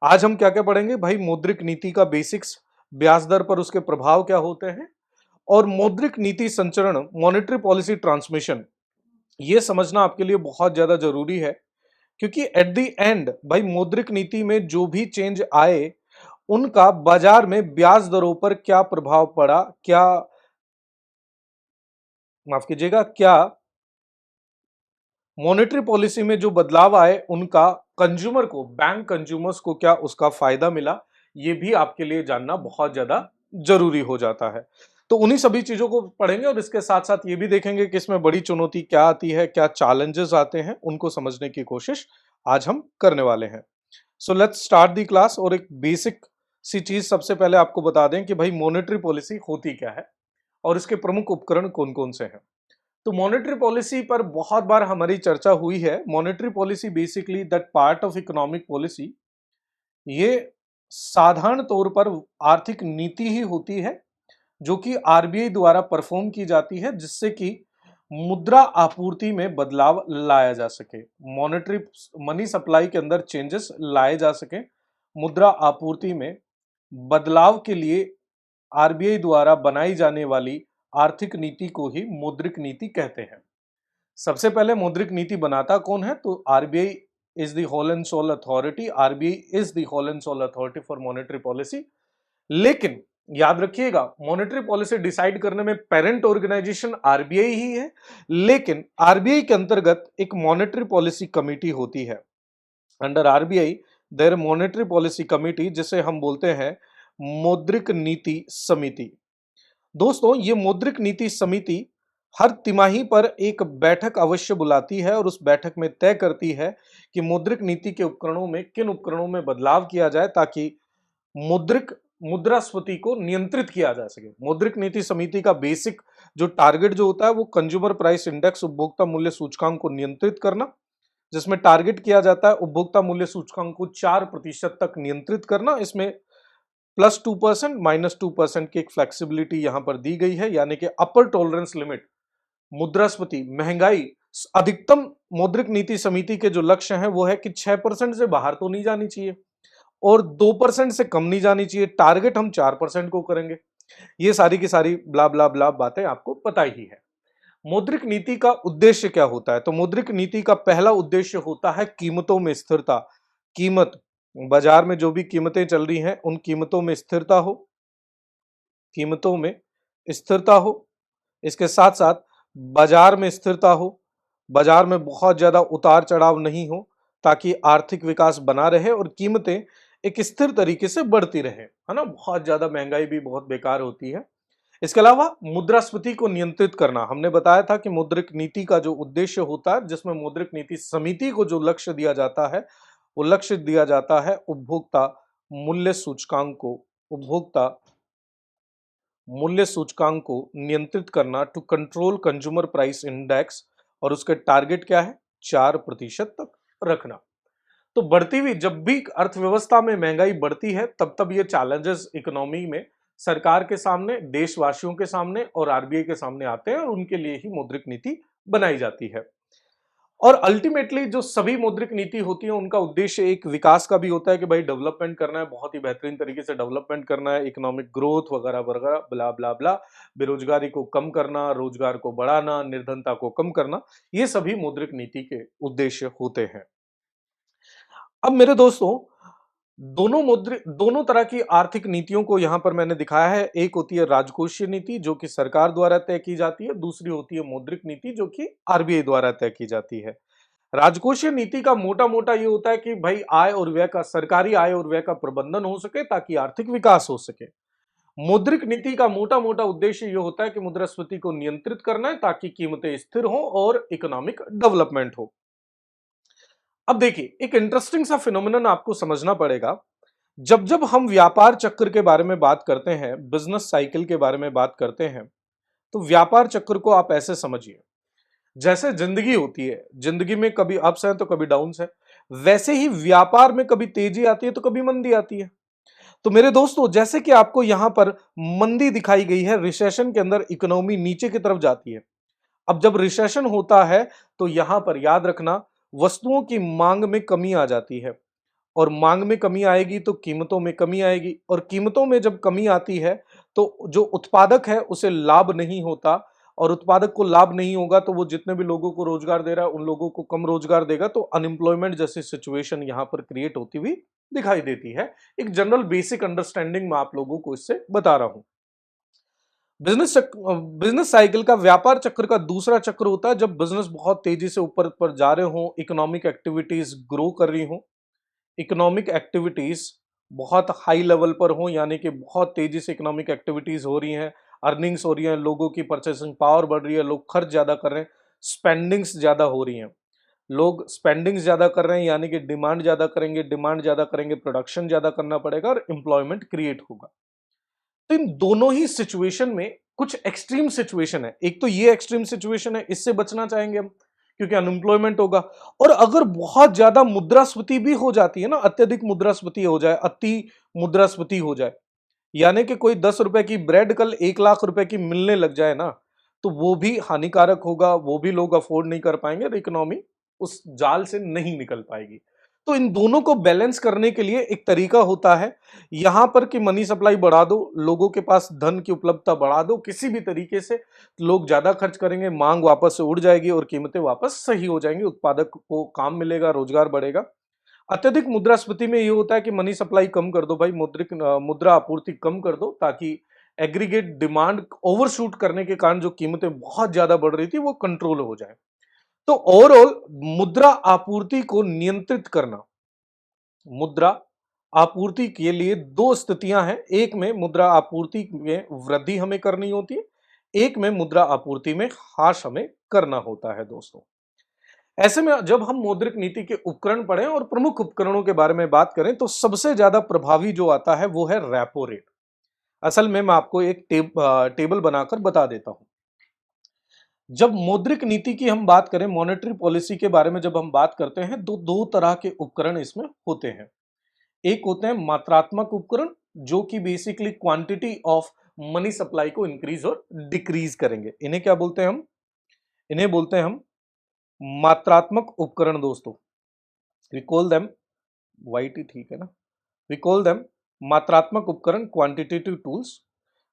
आज हम क्या क्या पढ़ेंगे भाई? मौद्रिक नीति का बेसिक्स, ब्याज दर पर उसके प्रभाव क्या होते हैं, और मौद्रिक नीति संचरण, मॉनेटरी पॉलिसी ट्रांसमिशन, ये समझना आपके लिए बहुत ज्यादा जरूरी है। क्योंकि एट द एंड भाई मौद्रिक नीति में जो भी चेंज आए उनका बाजार में ब्याज दरों पर क्या प्रभाव पड़ा, क्या, माफ कीजिएगा, क्या मॉनेटरी पॉलिसी में जो बदलाव आए उनका कंज्यूमर को, बैंक कंज्यूमर्स को क्या उसका फायदा मिला, ये भी आपके लिए जानना बहुत ज्यादा जरूरी हो जाता है। तो उन्हीं सभी चीजों को पढ़ेंगे और इसके साथ साथ ये भी देखेंगे कि इसमें बड़ी चुनौती क्या आती है, क्या चैलेंजेस आते हैं, उनको समझने की कोशिश आज हम करने वाले हैं। So let's start the class. और एक बेसिक सी चीज सबसे पहले आपको बता दें कि भाई मॉनेटरी पॉलिसी होती क्या है और इसके प्रमुख उपकरण कौन कौन से हैं। तो मॉनेटरी पॉलिसी पर बहुत बार हमारी चर्चा हुई है। Monetary policy basically that part of economic policy, ये साधारण तौर पर आर्थिक नीति ही होती है जो कि आरबीआई द्वारा परफॉर्म की जाती है, जिससे कि मुद्रा आपूर्ति में बदलाव लाया जा सके, मॉनेटरी मनी सप्लाई के अंदर चेंजेस लाए जा सके, मुद्रा आपूर्ति में बदलाव के लिए आरबीआई द्वारा बनाई जाने वाली आर्थिक नीति को ही मौद्रिक नीति कहते हैं। सबसे पहले मौद्रिक नीति बनाता कौन है? तो RBI is the whole and sole authority, RBI is the whole and sole authority for monetary policy. लेकिन याद रखिएगा, मॉनेटरी पॉलिसी डिसाइड करने में पेरेंट ऑर्गेनाइजेशन आरबीआई ही है, लेकिन आरबीआई के अंतर्गत एक मॉनेटरी पॉलिसी कमेटी होती है। Under RBI there monetary policy committee, जिसे हम बोलते हैं मौद्रिक नीति समिति। दोस्तों, ये मौद्रिक नीति समिति हर तिमाही पर एक बैठक अवश्य बुलाती है और उस बैठक में तय करती है कि मौद्रिक नीति के उपकरणों में किन उपकरणों में बदलाव किया जाए ताकि मौद्रिक मुद्रास्फीति को नियंत्रित किया जा सके। मौद्रिक नीति समिति का बेसिक जो टारगेट जो होता है वो कंज्यूमर प्राइस इंडेक्स, उपभोक्ता मूल्य सूचकांक को नियंत्रित करना, जिसमें टारगेट किया जाता है उपभोक्ता मूल्य सूचकांक को 4% तक नियंत्रित करना। इसमें +2% -2% की एक फ्लेक्सिबिलिटी यहां पर दी गई है, यानी कि अपर टॉलरेंस लिमिट मुद्रास्फीति, महंगाई, अधिकतम मौद्रिक नीति समिति के जो लक्ष्य हैं वो है कि 6% से बाहर तो नहीं जानी चाहिए और 2% से कम नहीं जानी चाहिए। टारगेट हम 4% को करेंगे। ये सारी की सारी ब्ला ब्ला ब्ला बातें आपको पता ही है। मौद्रिक नीति का उद्देश्य क्या होता है? तो मौद्रिक नीति का पहला उद्देश्य होता है कीमतों में स्थिरता। कीमत, बाजार में जो भी कीमतें चल रही हैं उन कीमतों में स्थिरता हो, कीमतों में स्थिरता हो। इसके साथ साथ बाजार में स्थिरता हो, बाजार में बहुत ज्यादा उतार चढ़ाव नहीं हो, ताकि आर्थिक विकास बना रहे और कीमतें एक स्थिर तरीके से बढ़ती रहे, है ना। बहुत ज्यादा महंगाई भी बहुत बेकार होती है। इसके अलावा मुद्रास्फीति को नियंत्रित करना, हमने बताया था कि मौद्रिक नीति का जो उद्देश्य होता है, जिसमें मौद्रिक नीति समिति को जो लक्ष्य दिया जाता है वो लक्ष्य दिया जाता है उपभोक्ता मूल्य सूचकांक को, उपभोक्ता मूल्य सूचकांक को नियंत्रित करना, to control consumer price index, और उसके टारगेट क्या है? 4% तक रखना। तो बढ़ती हुई जब भी अर्थव्यवस्था में महंगाई बढ़ती है तब तब ये चैलेंजेस इकोनॉमी में सरकार के सामने, देशवासियों के सामने और आरबीआई के सामने आते हैं और उनके लिए ही मौद्रिक नीति बनाई जाती है। और अल्टीमेटली जो सभी मौद्रिक नीति होती है उनका उद्देश्य एक विकास का भी होता है कि भाई डेवलपमेंट करना है, बहुत ही बेहतरीन तरीके से डेवलपमेंट करना है, इकोनॉमिक ग्रोथ वगैरह वगैरह ब्ला ब्ला ब्ला, बेरोजगारी को कम करना, रोजगार को बढ़ाना, निर्धनता को कम करना, ये सभी मौद्रिक नीति के उद्देश्य होते हैं। अब मेरे दोस्तों, दोनों तरह की आर्थिक नीतियों को यहां पर मैंने दिखाया है। एक होती है राजकोषीय नीति जो कि सरकार द्वारा तय की जाती है, दूसरी होती है मौद्रिक नीति जो कि आरबीआई द्वारा तय की जाती है। राजकोषीय नीति का मोटा मोटा ये होता है कि भाई आय और व्यय का, सरकारी आय और व्यय का प्रबंधन हो सके ताकि आर्थिक विकास हो सके। मौद्रिक नीति का मोटा मोटा उद्देश्य ये होता है कि मुद्रास्फीति को नियंत्रित करना है ताकि कीमतें स्थिर हो और इकोनॉमिक डेवलपमेंट हो। अब देखिए, एक इंटरेस्टिंग सा फिनोमिनन आपको समझना पड़ेगा। जब जब हम व्यापार चक्र के बारे में बात करते हैं, बिजनेस साइकिल के बारे में बात करते हैं, तो व्यापार चक्र को आप ऐसे समझिए, जैसे जिंदगी होती है, जिंदगी में कभी अप्स हैं तो कभी डाउन्स हैं, वैसे ही व्यापार में कभी तेजी आती है तो कभी मंदी आती है। तो मेरे दोस्तों, जैसे कि आपको यहां पर मंदी दिखाई गई है, रिसेशन के अंदर इकोनॉमी नीचे की तरफ जाती है। अब जब रिसेशन होता है तो यहां पर याद रखना, वस्तुओं की मांग में कमी आ जाती है और मांग में कमी आएगी तो कीमतों में कमी आएगी, और कीमतों में जब कमी आती है तो जो उत्पादक है उसे लाभ नहीं होता, और उत्पादक को लाभ नहीं होगा तो वो जितने भी लोगों को रोजगार दे रहा है उन लोगों को कम रोजगार देगा, तो अनएम्प्लॉयमेंट जैसी सिचुएशन यहां पर क्रिएट होती हुई दिखाई देती है। एक जनरल बेसिक अंडरस्टैंडिंग मैं आप लोगों को इससे बता रहा हूं। बिजनेस साइकिल का, व्यापार चक्र का दूसरा चक्र होता है जब बिजनेस बहुत तेजी से ऊपर ऊपर जा रहे हो, इकोनॉमिक एक्टिविटीज ग्रो कर रही हो, इकोनॉमिक एक्टिविटीज बहुत हाई लेवल पर हो, यानी कि बहुत तेजी से इकोनॉमिक एक्टिविटीज हो रही हैं, अर्निंग्स हो रही हैं, लोगों की परचेसिंग पावर बढ़ रही है, लोग खर्च ज्यादा कर रहे हैं, स्पेंडिंग्स ज्यादा हो रही हैं, लोग स्पेंडिंग्स ज्यादा कर रहे हैं, यानी कि डिमांड ज्यादा करेंगे, डिमांड ज्यादा करेंगे, प्रोडक्शन ज्यादा करना पड़ेगा और एम्प्लॉयमेंट क्रिएट होगा। तो इन दोनों ही सिचुएशन में कुछ एक्सट्रीम सिचुएशन है। एक तो ये एक्सट्रीम सिचुएशन है, इससे बचना चाहेंगे हम, क्योंकि अनएम्प्लॉयमेंट होगा। और अगर बहुत ज्यादा मुद्रास्फीति भी हो जाती है ना, अत्यधिक मुद्रास्फीति हो जाए, अति मुद्रास्फीति हो जाए, यानी कि कोई 10 रुपए की ब्रेड कल 1 लाख रुपए की मिलने लग जाए ना, तो वो भी हानिकारक होगा, वो भी लोग अफोर्ड नहीं कर पाएंगे और इकोनॉमी उस जाल से नहीं निकल पाएगी। तो इन दोनों को बैलेंस करने के लिए एक तरीका होता है यहां पर कि मनी सप्लाई बढ़ा दो, लोगों के पास धन की उपलब्धता बढ़ा दो किसी भी तरीके से, लोग ज्यादा खर्च करेंगे, मांग वापस से उड़ जाएगी और कीमतें वापस सही हो जाएंगी, उत्पादक को काम मिलेगा, रोजगार बढ़ेगा। अत्यधिक मुद्रास्फीति में ये होता है कि मनी सप्लाई कम कर दो भाई, मुद्रा आपूर्ति कम कर दो, ताकि एग्रीगेट डिमांड ओवरशूट करने के कारण जो कीमतें बहुत ज्यादा बढ़ रही थी वो कंट्रोल हो जाए। तो ओवरऑल मुद्रा आपूर्ति को नियंत्रित करना, मुद्रा आपूर्ति के लिए दो स्थितियां हैं, एक में मुद्रा आपूर्ति में वृद्धि हमें करनी होती है, एक में मुद्रा आपूर्ति में ह्रास हमें करना होता है दोस्तों। ऐसे में जब हम मौद्रिक नीति के उपकरण पढ़ें और प्रमुख उपकरणों के बारे में बात करें तो सबसे ज्यादा प्रभावी जो आता है वो है रेपो रेट। असल में मैं आपको एक टेबल बनाकर बता देता हूं। जब मौद्रिक नीति की हम बात करें, मॉनेटरी पॉलिसी के बारे में जब हम बात करते हैं तो दो तरह के उपकरण इसमें होते हैं। एक होते हैं मात्रात्मक उपकरण, जो कि basically quantity of money supply को इंक्रीज और डिक्रीज करेंगे। इन्हें क्या बोलते हैं हम? इन्हें बोलते हैं हम मात्रात्मक उपकरण दोस्तों। वी कॉल देम, वाइट ही ठीक है ना, वी कॉल देम मात्रात्मक उपकरण, क्वांटिटेटिव टूल्स।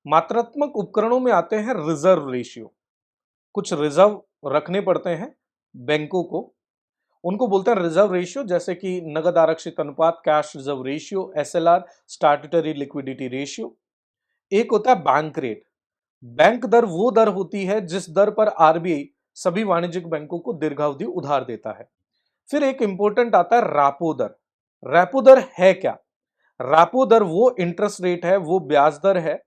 मात्रात्मक उपकरणों में आते हैं रिजर्व रेशियो, कुछ रिजर्व रखने पड़ते हैं बैंकों को, उनको बोलते हैं रिजर्व रेशियो, जैसे कि नगद आरक्षित अनुपात, cash reserve ratio, SLR, statutory liquidity ratio. एक होता है बैंक रेट। बैंक दर वो दर होती है जिस दर पर आरबीआई सभी वाणिज्यिक बैंकों को दीर्घावधि उधार देता है। फिर एक इंपॉर्टेंट आता है रेपो दर। रेपो दर है क्या? रेपो दर वो इंटरेस्ट रेट है, वो ब्याज दर है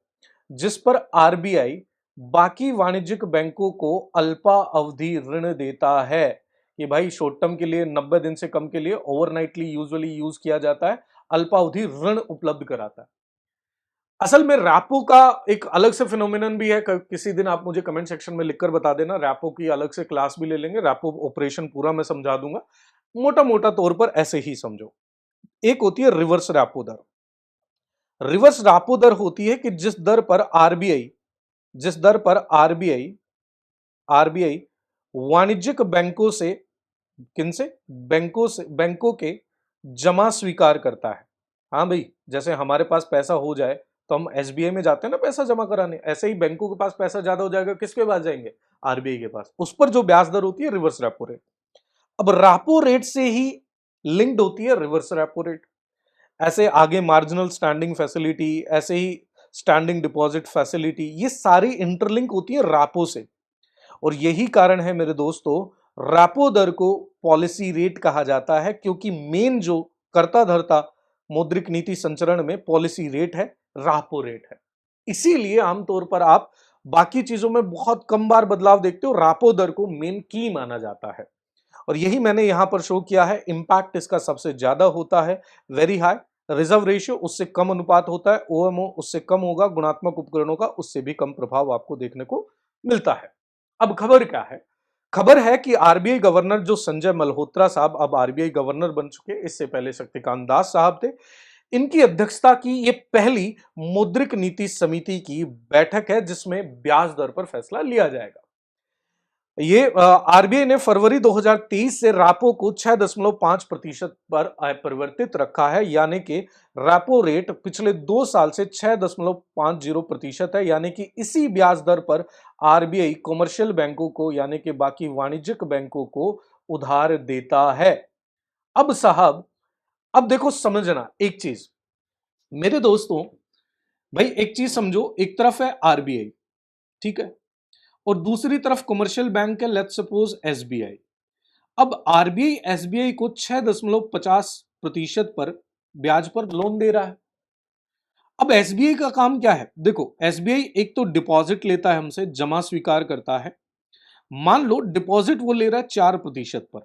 जिस पर आरबीआई बाकी वाणिज्यिक बैंकों को अल्पा अवधि ऋण देता है। कि भाई शॉर्ट टर्म के लिए 90 दिन से कम के लिए ओवरनाइटली यूजुअली यूज किया जाता है, अल्पावधि ऋण उपलब्ध कराता है। असल में रैपो का एक अलग से फिनोमिनन भी है, किसी दिन आप मुझे कमेंट सेक्शन में लिखकर बता देना, रैपो की अलग से क्लास भी ले लेंगे, रैपो ऑपरेशन पूरा मैं समझा दूंगा। मोटा मोटा तौर पर ऐसे ही समझो। एक होती है रिवर्स रैपो दर। रिवर्स रैपो दर होती है कि जिस दर पर आरबीआई जिस दर पर आरबीआई आरबीआई वाणिज्यिक बैंकों से, किनसे? बैंकों के जमा स्वीकार करता है। हाँ भाई, जैसे हमारे पास पैसा हो जाए तो हम एसबीआई में जाते हैं ना पैसा जमा कराने, ऐसे ही बैंकों के पास पैसा ज्यादा हो जाएगा, किसके पास जाएंगे? आरबीआई के पास। उस पर जो ब्याज दर होती है रिवर्स रेपो रेट। अब रेपो रेट से ही लिंक्ड होती है रिवर्स रेपो रेट। ऐसे आगे मार्जिनल स्टैंडिंग फैसिलिटी, ऐसे ही स्टैंडिंग डिपॉजिट फैसिलिटी, ये सारी इंटरलिंक होती है रेपो से। और यही कारण है मेरे दोस्तों, रेपो दर को पॉलिसी रेट कहा जाता है, क्योंकि मेन जो कर्ता धर्ता मौद्रिक नीति संचरण में पॉलिसी रेट है, रेपो रेट है। इसीलिए आमतौर पर आप बाकी चीजों में बहुत कम बार बदलाव देखते हो, रेपो दर को मेन की माना जाता है। और यही मैंने यहां पर शो किया है, इंपैक्ट इसका सबसे ज्यादा होता है वेरी हाई। रिजर्व रेशियो उससे कम अनुपात होता है, ओएमओ उससे कम होगा, गुणात्मक उपकरणों का उससे भी कम प्रभाव आपको देखने को मिलता है। अब खबर क्या है? खबर है कि आरबीआई गवर्नर जो संजय मल्होत्रा साहब अब आरबीआई गवर्नर बन चुके, इससे पहले शक्तिकांत दास साहब थे, इनकी अध्यक्षता की ये पहली मौद्रिक नीति समिति की बैठक है जिसमें ब्याज दर पर फैसला लिया जाएगा। ये आरबीआई ने फरवरी 2023 से रेपो को 6.5% पर परिवर्तित रखा है, यानी कि रेपो रेट पिछले 2 साल से 6.50% है, यानी कि इसी ब्याज दर पर आरबीआई कमर्शियल बैंकों को यानी कि बाकी वाणिज्यिक बैंकों को उधार देता है। अब साहब, अब देखो समझना एक चीज मेरे दोस्तों, भाई एक चीज समझो, एक तरफ है आरबीआई, ठीक है, और दूसरी तरफ कमर्शियल बैंक है, लेट्स सपोज एसबीआई। अब आरबीआई एसबीआई को 6.50% पर ब्याज पर लोन दे रहा है। अब एसबीआई का काम क्या है? देखो, एसबीआई एक तो डिपॉजिट लेता है हमसे, जमा स्वीकार करता है। मान लो डिपॉजिट वो ले रहा है 4% पर,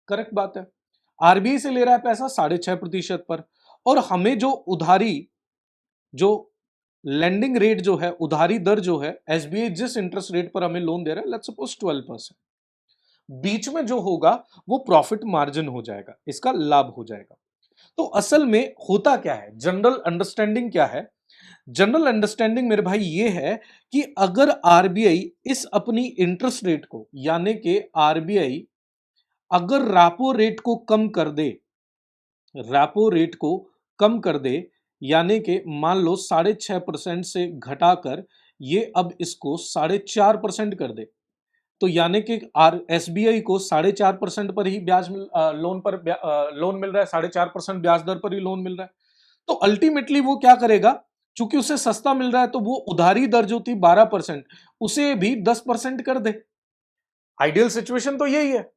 करेक्ट बात है। आरबीआई से ले रहा है पैसा 6.5% पर, और हमें जो उधारी, जो लेंडिंग रेट जो है, उधारी दर जो है, एसबीआई जिस इंटरेस्ट रेट पर हमें लोन दे रहा है, लेट्स सपोज 12%, बीच में जो होगा वो प्रॉफिट मार्जिन हो जाएगा, इसका लाभ हो जाएगा। तो असल में होता क्या है, जनरल अंडरस्टैंडिंग क्या है? जनरल अंडरस्टैंडिंग मेरे भाई ये है कि अगर आरबीआई इस अपनी इंटरेस्ट रेट को, यानी कि आरबीआई अगर रेपो रेट को कम कर दे, रेपो रेट को कम कर दे, यानी कि मान लो 6.5% से घटाकर ये अब इसको 4.5% कर दे, तो यानी कि आर एसबीआई को 4.5% पर ही लोन मिल रहा है, 4.5% ब्याज दर पर ही लोन मिल रहा है। तो अल्टीमेटली वो क्या करेगा, चूंकि उसे सस्ता मिल रहा है, तो वो उधारी दर जो थी 12%, उसे भी 10% कर दे। आइडियल सिचुएशन तो यही है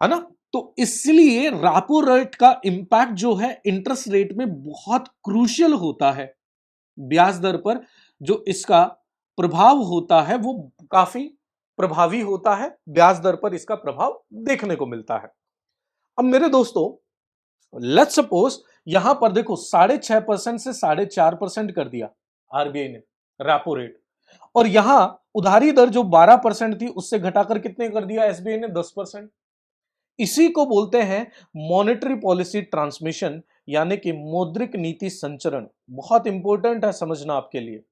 ना? तो इसलिए रेपो रेट का इंपैक्ट जो है इंटरेस्ट रेट में बहुत क्रूशियल होता है। ब्याज दर पर जो इसका प्रभाव होता है वो काफी प्रभावी होता है, ब्याज दर पर इसका प्रभाव देखने को मिलता है। अब मेरे दोस्तों, लेट्स सपोज यहां पर देखो 6.5% से 4.5% कर दिया आरबीआई ने रेपो रेट, और यहां उधारी दर जो 12% थी उससे घटाकर कितने कर दिया एसबीआई ने? 10%। इसी को बोलते हैं मॉनेटरी पॉलिसी ट्रांसमिशन, यानी कि मौद्रिक नीति संचरण। बहुत इंपॉर्टेंट है समझना आपके लिए,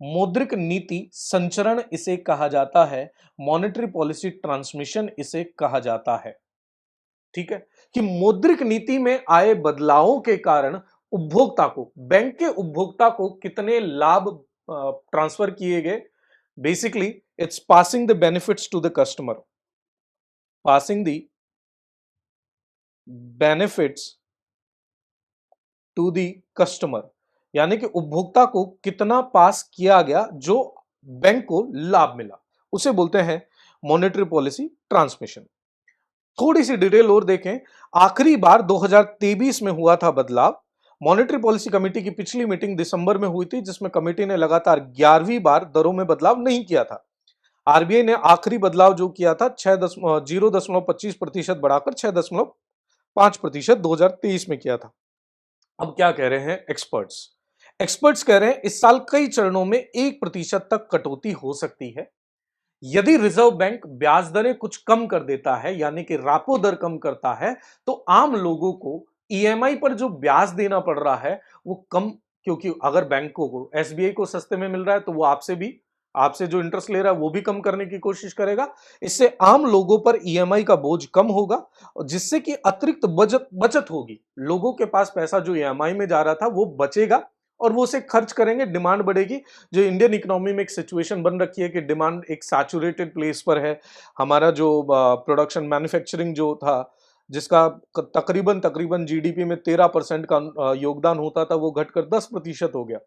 मौद्रिक नीति संचरण इसे कहा जाता है, मॉनेटरी पॉलिसी ट्रांसमिशन इसे कहा जाता है। ठीक है, कि मौद्रिक नीति में आए बदलावों के कारण उपभोक्ता को, बैंक के उपभोक्ता को कितने लाभ ट्रांसफर किए गए। Basically it's passing the benefits to the customer, passing the benefits to the customer, यानी कि उपभोक्ता को कितना पास किया गया जो बैंक को लाभ मिला, उसे बोलते हैं मॉनेटरी पॉलिसी ट्रांसमिशन। थोड़ी सी डिटेल और देखें, आखिरी बार 2023 में हुआ था बदलाव। मॉनेटरी पॉलिसी कमेटी की पिछली मीटिंग दिसंबर में हुई थी, जिसमें कमेटी ने लगातार 11वीं बार दरों में बदलाव नहीं किया था। आरबीआई ने आखिरी बदलाव जो किया था 0.25% बढ़ाकर 6.5% 2023 में किया था। अब क्या कह रहे हैं एक्सपर्ट्स? एक्सपर्ट्स कह रहे हैं इस साल कई चरणों में 1% तक कटौती हो सकती है। यदि रिजर्व बैंक ब्याज दरें कुछ कम कर देता है, यानी कि रेपो दर कम करता है, तो आम लोगों को ईएमआई पर जो ब्याज देना पड़ रहा है वो कम, क्योंकि अगर बैंकों को, एसबीआई को सस्ते में मिल रहा है तो वो आपसे जो इंटरेस्ट ले रहा है वो भी कम करने की कोशिश करेगा। इससे आम लोगों पर ईएमआई का बोझ कम होगा, और जिससे कि अतिरिक्त बचत बचत होगी। लोगों के पास पैसा जो ईएमआई में जा रहा था वो बचेगा, और वो उसे खर्च करेंगे, डिमांड बढ़ेगी। जो इंडियन इकोनॉमी में एक सिचुएशन बन रखी है कि डिमांड एक सैचुरेटेड प्लेस पर है। हमारा जो प्रोडक्शन मैन्युफैक्चरिंग जो था, जिसका तकरीबन तकरीबन जीडीपी में 13% का योगदान होता था, वो घटकर 10% हो गया।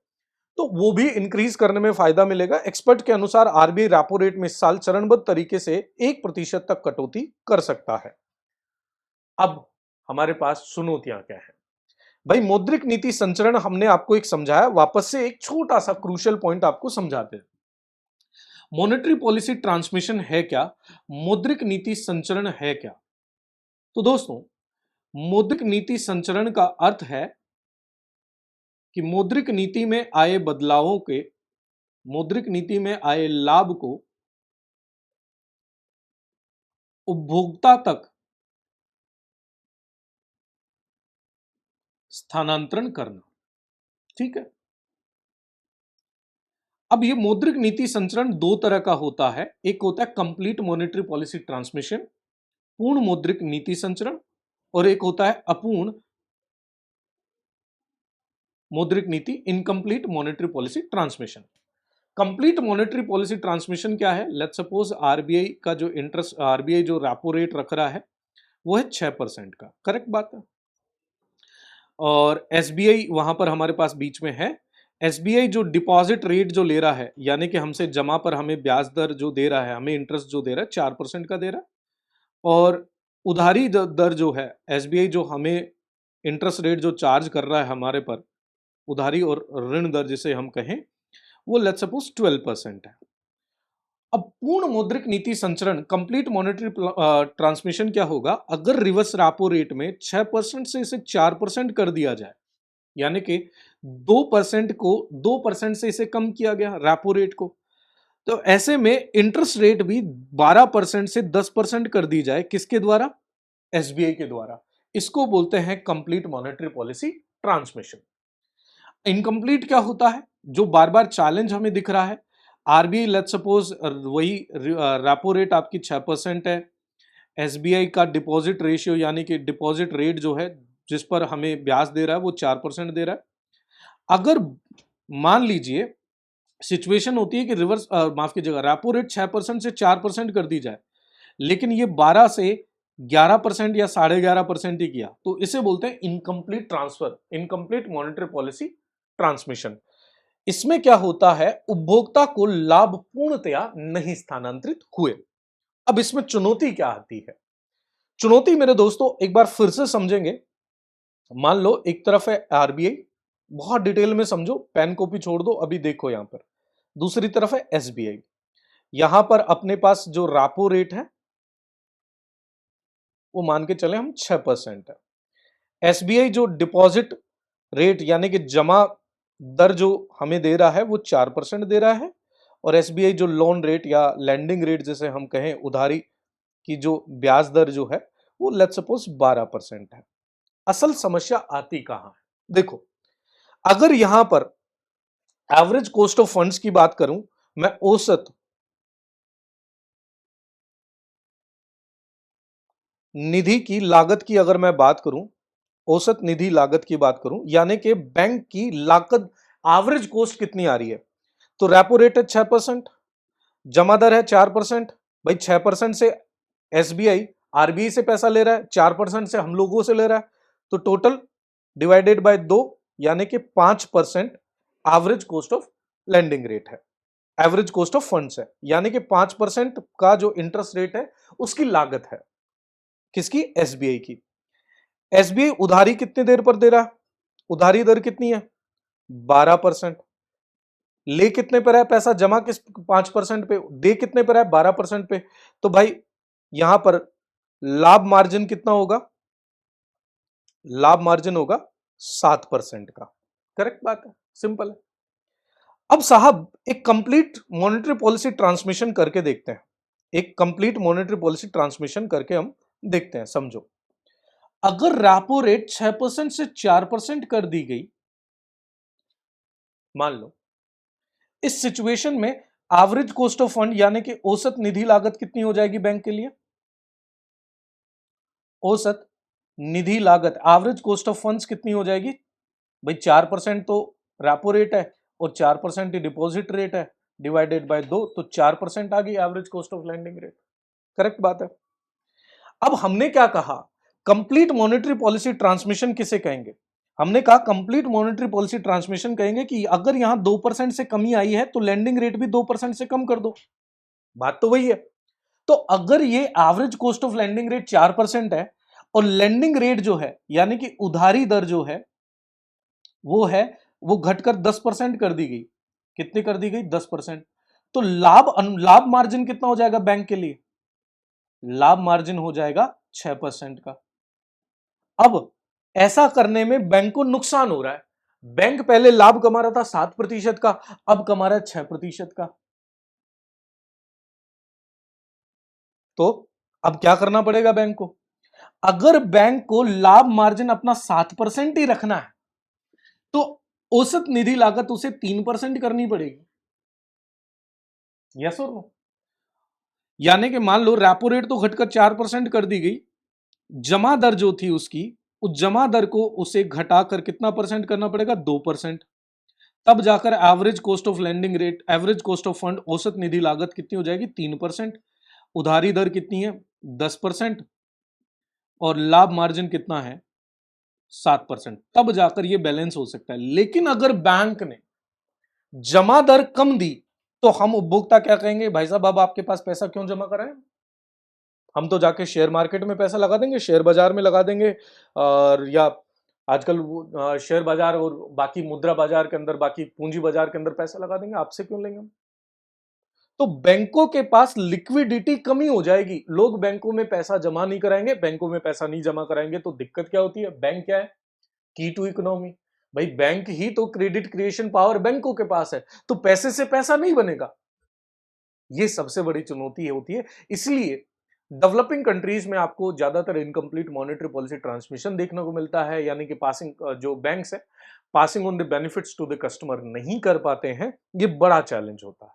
तो वो भी इंक्रीज करने में फायदा मिलेगा। एक्सपर्ट के अनुसार आरबीआई रेपो रेट में इस साल चरणबद्ध तरीके से 1% तक कटौती कर सकता है। अब हमारे पास चुनौतियां क्या है? भाई मौद्रिक नीति संचरण हमने आपको एक समझाया, वापस से एक छोटा सा क्रूशियल पॉइंट आपको समझाते हैं। मॉनेटरी पॉलिसी ट्रांसमिशन है क्या? मौद्रिक नीति संचरण है क्या? तो दोस्तों, मौद्रिक नीति संचरण का अर्थ है कि मौद्रिक नीति में आए लाभ को उपभोक्ता तक स्थानांतरण करना। ठीक है, अब ये मौद्रिक नीति संचरण दो तरह का होता है, एक होता है कंप्लीट मॉनेटरी पॉलिसी ट्रांसमिशन, पूर्ण मौद्रिक नीति संचरण, और एक होता है अपूर्ण मौद्रिक नीति incomplete monetary policy transmission. Complete monetary policy transmission क्या है? लेट्स सपोज आरबीआई का जो इंटरेस्ट, आरबीआई जो रेपो रेट रख रहा है वो है 6% का, करेक्ट बात है। और एसबीआई वहां पर हमारे पास बीच में है। एसबीआई जो डिपॉजिट रेट जो ले रहा है, यानी कि हमसे जमा पर हमें ब्याज दर जो दे रहा है, हमें इंटरेस्ट जो दे रहा है 4% का दे रहा है। और उधारी दर जो है, एसबीआई जो हमें इंटरेस्ट रेट जो चार्ज कर रहा है हमारे पर, उधारी और ऋण दर जिसे हम कहें, वो लेट्स सपोज 12% है। अब पूर्ण मौद्रिक नीति संचरण कंप्लीट मॉनेटरी ट्रांसमिशन क्या होगा? अगर रिवर्स रेपो रेट में 6% से इसे 4% कर दिया जाए, यानी कि 2% को 2% से इसे कम किया गया रेपो रेट को, तो ऐसे में इंटरेस्ट रेट भी 12% से 10% कर दी जाए। किसके द्वारा? एसबीआई के द्वारा। इसको बोलते हैं complete monetary policy transmission. Incomplete क्या होता है? जो बार बार चैलेंज हमें दिख रहा है, आरबीआई लेट्स सपोज वही रेपो रेट आपकी 6% है, एसबीआई का डिपॉजिट रेशियो यानी कि डिपॉजिट रेट जो है जिस पर हमें ब्याज दे रहा है वो 4% दे रहा है। अगर मान लीजिए सिचुएशन होती है कि रिवर्स माफ कीजिएगा, रेपो रेट 6% से 4% कर दी जाए, लेकिन ये 12 से 11% या 11.5% ही किया, तो इसे बोलते हैं incomplete transfer, incomplete monetary policy transmission. इसमें क्या होता है? उपभोक्ता को लाभ पूर्णतया नहीं स्थानांतरित हुए। अब इसमें चुनौती क्या आती है? चुनौती मेरे दोस्तों एक बार फिर से समझेंगे। मान लो एक तरफ है आरबीआई, बहुत डिटेल में समझो, पेन कॉपी छोड़ दो, अभी देखो यहां पर। दूसरी तरफ है एसबीआई, यहां पर अपने पास जो रेपो रेट है वो मान के चले हम 6% है। एसबीआई जो डिपॉजिट रेट यानी कि जमा दर जो हमें दे रहा है वो 4% दे रहा है, और एसबीआई जो लोन रेट या लैंडिंग रेट जिसे हम कहें, उधारी की जो ब्याज दर जो है वो लेट्स सपोज 12% है। असल समस्या आती कहां है? देखो, अगर यहां पर एवरेज कॉस्ट ऑफ फंड्स की बात करूं, मैं औसत निधि की लागत की अगर मैं बात करूं, औसत निधि लागत की बात करूं, यानी कि बैंक की लागत, एवरेज कॉस्ट कितनी आ रही है, तो रेपो रेट है 6%, जमा दर है 4%। भाई 6% से एसबीआई आरबीआई से पैसा ले रहा है, 4% से हम लोगों से ले रहा है, तो टोटल डिवाइडेड बाय 2 यानी कि 5% average cost of lending rate है, एवरेज कॉस्ट ऑफ फंड्स है, यानी कि 5% का जो इंटरेस्ट रेट है उसकी लागत है। किसकी? एसबीआई की। एसबीआई उधारी कितनी देर पर दे रहा है? उधारी दर कितनी है? 12%। ले कितने पर है पैसा? जमा किस 5% पे, दे कितने पर है? 12% पे। तो भाई यहां पर लाभ मार्जिन कितना होगा? लाभ मार्जिन होगा 7% का। करेक्ट बात है, सिंपल है। अब साहब एक कंप्लीट मॉनेटरी पॉलिसी ट्रांसमिशन करके देखते हैं, एक कंप्लीट मॉनेटरी पॉलिसी ट्रांसमिशन करके हम देखते हैं। समझो, अगर रेपो रेट 6% से 4% कर दी गई, मान लो इस सिचुएशन में एवरेज कॉस्ट ऑफ फंड यानी कि औसत निधि लागत कितनी हो जाएगी बैंक के लिए? औसत निधि लागत, एवरेज कॉस्ट ऑफ फंड्स कितनी हो जाएगी? भाई 4% तो रेपो रेट है और 4% ही डिपॉजिट रेट है, डिवाइडेड बाय 2, तो 4% आ गई average cost of landing rate. Correct बात है। अब हमने क्या कहा? कंप्लीट मॉनेटरी पॉलिसी ट्रांसमिशन किसे कहेंगे? हमने कहा कंप्लीट मॉनेटरी पॉलिसी ट्रांसमिशन कहेंगे कि अगर यहां 2% से कमी आई है तो लैंडिंग रेट भी 2% से कम कर दो। बात तो वही है। तो अगर ये average cost of landing rate 4% है और लैंडिंग रेट जो है यानी कि उधारी दर जो है वो है, वो घटकर 10% कर दी गई। कितनी कर दी गई? 10%। तो लाभ मार्जिन कितना हो जाएगा बैंक के लिए? लाभ मार्जिन हो जाएगा 6% का। अब ऐसा करने में बैंक को नुकसान हो रहा है। बैंक पहले लाभ कमा रहा था 7% का, अब कमा रहा है 6% का। तो अब क्या करना पड़ेगा बैंक को? अगर बैंक को लाभ मार्जिन अपना 7% ही रखना है तो औसत निधि लागत उसे 3% करनी पड़ेगी। यस और नो? यानी कि मान लो रेपो रेट तो घटकर 4% कर दी गई, जमा दर जो थी उसकी, उस जमा दर को उसे घटाकर कितना परसेंट करना पड़ेगा? 2%। तब जाकर average cost of landing rate, average cost of fund, औसत निधि लागत कितनी हो जाएगी? 3%। उधारी दर कितनी है? 10%। और लाभ मार्जिन कितना है? 7%। तब जाकर यह बैलेंस हो सकता है। लेकिन अगर बैंक ने जमा दर कम दी तो हम उपभोक्ता क्या कहेंगे? भाई साहब अब आपके पास पैसा क्यों जमा कराएं? हम तो जाके शेयर मार्केट में पैसा लगा देंगे, शेयर बाजार में लगा देंगे, और या आजकल शेयर बाजार और बाकी मुद्रा बाजार के अंदर, बाकी पूंजी बाजार के अंदर पैसा लगा देंगे। आपसे क्यों लेंगे हम? तो बैंकों के पास लिक्विडिटी कमी हो जाएगी, लोग बैंकों में पैसा जमा नहीं कराएंगे। बैंकों में पैसा नहीं जमा कराएंगे तो दिक्कत क्या होती है? बैंक क्या है? की टू इकोनॉमी। भाई बैंक ही तो, क्रेडिट क्रिएशन पावर बैंकों के पास है, तो पैसे से पैसा नहीं बनेगा। ये सबसे बड़ी चुनौती होती है। इसलिए डेवलपिंग कंट्रीज में आपको ज्यादातर इनकम्प्लीट मॉनेटरी पॉलिसी ट्रांसमिशन देखने को मिलता है, यानी कि पासिंग, जो बैंक्स है, passing on the benefits to the customer नहीं कर पाते हैं। ये बड़ा चैलेंज होता है,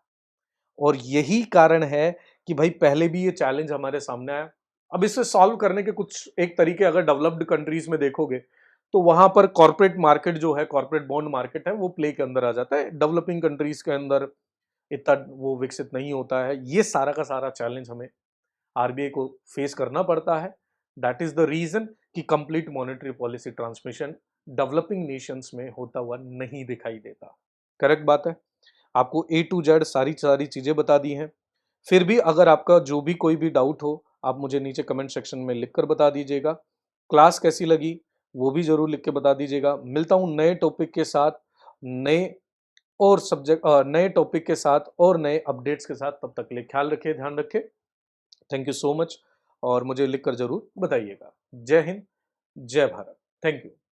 और यही कारण है कि भाई पहले भी ये चैलेंज हमारे सामने आया। अब इसे सॉल्व करने के कुछ एक तरीके अगर डेवलप्ड कंट्रीज में देखोगे तो वहां पर कॉर्पोरेट मार्केट जो है, कॉर्पोरेट बॉन्ड मार्केट है, वो प्ले के अंदर आ जाता है। डेवलपिंग कंट्रीज के अंदर इतना वो विकसित नहीं होता है। ये सारा का सारा चैलेंज हमें आरबीआई को फेस करना पड़ता है। दैट इज द रीजन कि complete monetary policy transmission developing Nations में होता हुआ नहीं दिखाई देता। करेक्ट बात है। आपको ए टू जेड सारी सारी चीजें बता दी हैं। फिर भी अगर आपका जो भी कोई भी डाउट हो, आप मुझे नीचे कमेंट सेक्शन में लिखकर बता दीजिएगा। क्लास कैसी लगी वो भी जरूर लिख के बता दीजिएगा। मिलता हूं नए टॉपिक के साथ, नए और सब्जेक्ट, नए टॉपिक के साथ और नए अपडेट्स के साथ। तब तक के लिए ख्याल रखिए, ध्यान रखिए। Thank you so much. और मुझे लिखकर जरूर बताइएगा। जय हिंद, जय भारत। Thank you.